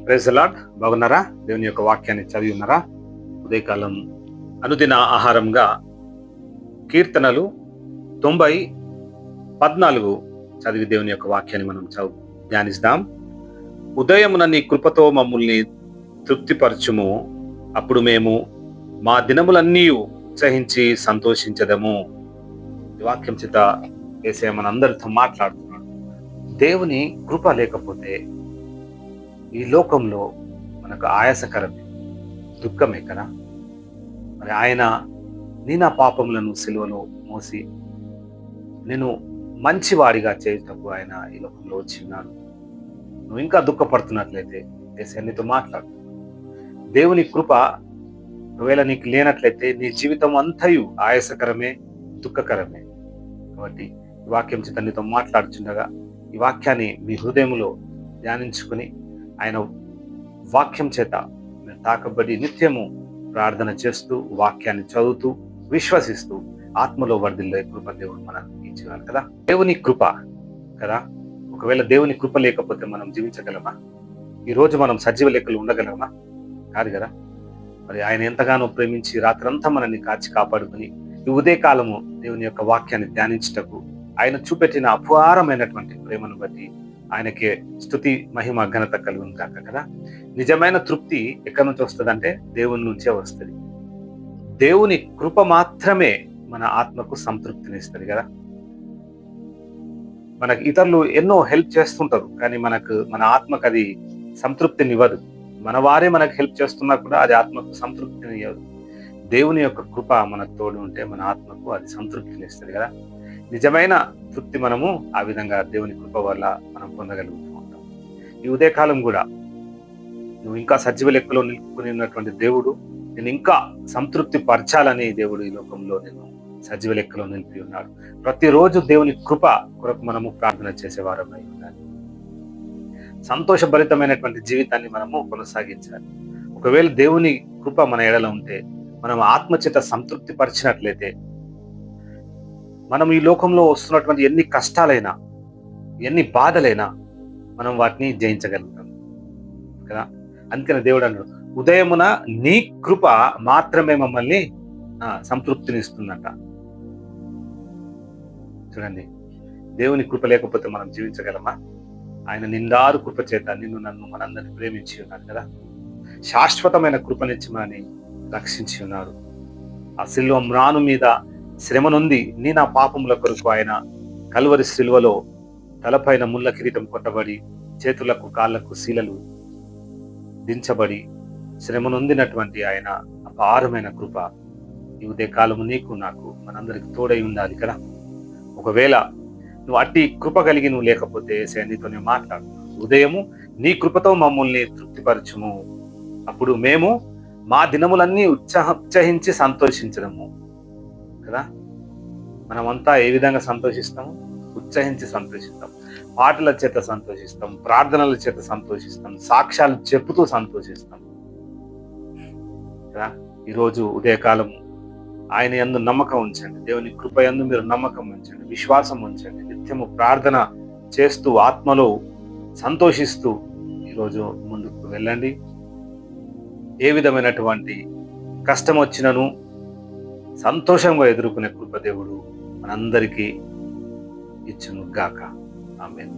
Praise the lord. బాగున్నారా? దేవుని యొక్క వాక్యాన్ని చదివి ఉన్నారా? ఉదయకాలం అనుదిన ఆహారంగా కీర్తనలు 90:14 చదివి దేవుని యొక్క వాక్యాన్ని మనం ధ్యానిస్తాం. ఉదయమున నీ కృపతో మమ్మల్ని తృప్తిపరచుము, అప్పుడు మేము మా దినములన్నీ ఉత్సహించి సంతోషించదము. ఈ వాక్యం చేత యేసయ్య మనందరితో మాట్లాడుతున్నాడు. దేవుని కృప లేకపోతే ఈ లోకంలో మనకు ఆయాసకరమే, దుఃఖమే కదా. మరి ఆయన నా పాపములను సిలువలో మోసి నేను మంచివాడిగా చేయుటకు ఆయన ఈ లోకంలో వచ్చి ఉన్నాడు. నువ్వు ఇంకా దుఃఖపడుతున్నట్లయితే యేసయ్య నీతో మాట్లాడు. దేవుని కృప ఒకవేళ నీకు లేనట్లయితే నీ జీవితం అంతయు ఆయాసకరమే, దుఃఖకరమే. కాబట్టి ఈ వాక్యం చేత నీతో మాట్లాడుచుండగా ఈ వాక్యాన్ని మీ హృదయంలో ధ్యానించుకుని ఆయన వాక్యం చేత మీరు తాకబడి నిత్యము ప్రార్థన చేస్తూ వాక్యాన్ని చదువుతూ విశ్వసిస్తూ ఆత్మలో వర్ధిల్లే కృప దేవుడు మనకు ఇచ్చేవారు కదా. దేవుని కృప కదా. ఒకవేళ దేవుని కృప లేకపోతే మనం జీవించగలమా? ఈరోజు మనం సజీవ లెక్కలు ఉండగలమా? కాదు కదా. మరి ఆయన ఎంతగానో ప్రేమించి రాత్రంతా మనల్ని కాచి కాపాడుకుని ఈ ఉదయకాలము దేవుని యొక్క వాక్యాన్ని ధ్యానించుటకు ఆయన చూపెట్టిన అపారమైనటువంటి ప్రేమను బట్టి ఆయనకే స్తుతి మహిమ ఘనత కలుగును కాక కదా. నిజమైన తృప్తి ఎక్కడి నుంచి వస్తుంది అంటే దేవుని నుంచే వస్తుంది. దేవుని కృప మాత్రమే మన ఆత్మకు సంతృప్తినిస్తుంది కదా. మనకు ఇతరులు ఎన్నో హెల్ప్ చేస్తుంటారు, కానీ మన ఆత్మకు అది సంతృప్తినివ్వదు. మన వారే మనకు హెల్ప్ చేస్తున్నా కూడా అది ఆత్మకు సంతృప్తినివ్వదు. దేవుని యొక్క కృప మనకు తోడు ఉంటే మన ఆత్మకు అది సంతృప్తినిస్తుంది కదా. నిజమైన తృప్తి మనము ఆ విధంగా దేవుని కృప వల్ల మనం పొందగలుగుతూ ఉంటాం. ఈ ఉదయకాలం కూడా నువ్వు ఇంకా సజీవ లెక్కలో నిలుపుకుని ఉన్నటువంటి దేవుడు నేను ఇంకా సంతృప్తి పరచాలని దేవుడు ఈ లోకంలో నేను సజీవ లెక్కలో నిలిపి ఉన్నాడు. ప్రతిరోజు దేవుని కృప కొరకు మనము ప్రార్థన చేసేవారమై ఉండాలి. సంతోషభరితమైనటువంటి జీవితాన్ని మనము కొనసాగించాలి. ఒకవేళ దేవుని కృప మన ఎడల ఉంటే, మనం ఆత్మచేత సంతృప్తి పరిచినట్లయితే మనం ఈ లోకంలో వస్తున్నటువంటి ఎన్ని కష్టాలైనా ఎన్ని బాధలైనా మనం వాటిని జయించగలుగుతాం కదా. అందుకని దేవుడు అన్నాడు, ఉదయమున నీ కృప మాత్రమే మమ్మల్ని సంతృప్తినిస్తుందంట. చూడండి, దేవుని కృప లేకపోతే మనం జీవించగలమా? ఆయన నిండారు కృప చేత నిన్ను నన్ను మనందరినీ ప్రేమించి ఉన్నాడు కదా. శాశ్వతమైన కృపనిచ్చి మనని రక్షించి ఉన్నాడు. ఆ సిలువ మ్రాను మీద శ్రమ నొంది నా పాపముల కొరకు ఆయన కల్వరి సిలువలో తలపైన ముళ్ళ కిరీటం కొట్టబడి చేతులకు కాళ్లకు శీలలు దించబడి శ్రమ నొందినటువంటి ఆయన అపారమైన కృప ఈ ఉదయకాలము నీకు నాకు మనందరికి తోడై ఉండాలి కదా. ఒకవేళ నువ్వు అట్టి కృప కలిగి నువ్వు లేకపోతే యేసయ్య నీతోనే మాట్లాడు. ఉదయము నీ కృపతో మమ్మల్ని తృప్తిపరచుము, అప్పుడు మేము మా దినములన్నీ ఉత్సహించి సంతోషించడము కదా. మనమంతా ఏ విధంగా సంతోషిస్తాము? ఉత్సహించి సంతోషిస్తాం. పాటల చేత సంతోషిస్తాం, ప్రార్థనల చేత సంతోషిస్తాం, సాక్ష్యాలు చెప్పుతూ సంతోషిస్తాం కదా. ఈరోజు ఉదయకాలము ఆయన యందు నమ్మకం ఉంచండి. దేవుని కృప యందు మీరు నమ్మకం ఉంచండి, విశ్వాసం ఉంచండి. నిత్యము ప్రార్థన చేస్తూ ఆత్మలో సంతోషిస్తూ ఈరోజు ముందుకు వెళ్ళండి. ఏ విధమైనటువంటి కష్టం వచ్చినను సంతోషంగా ఎదుర్కొనే కృప దేవుడు మనందరికీ ఇచ్చును గాక. ఆమేన్.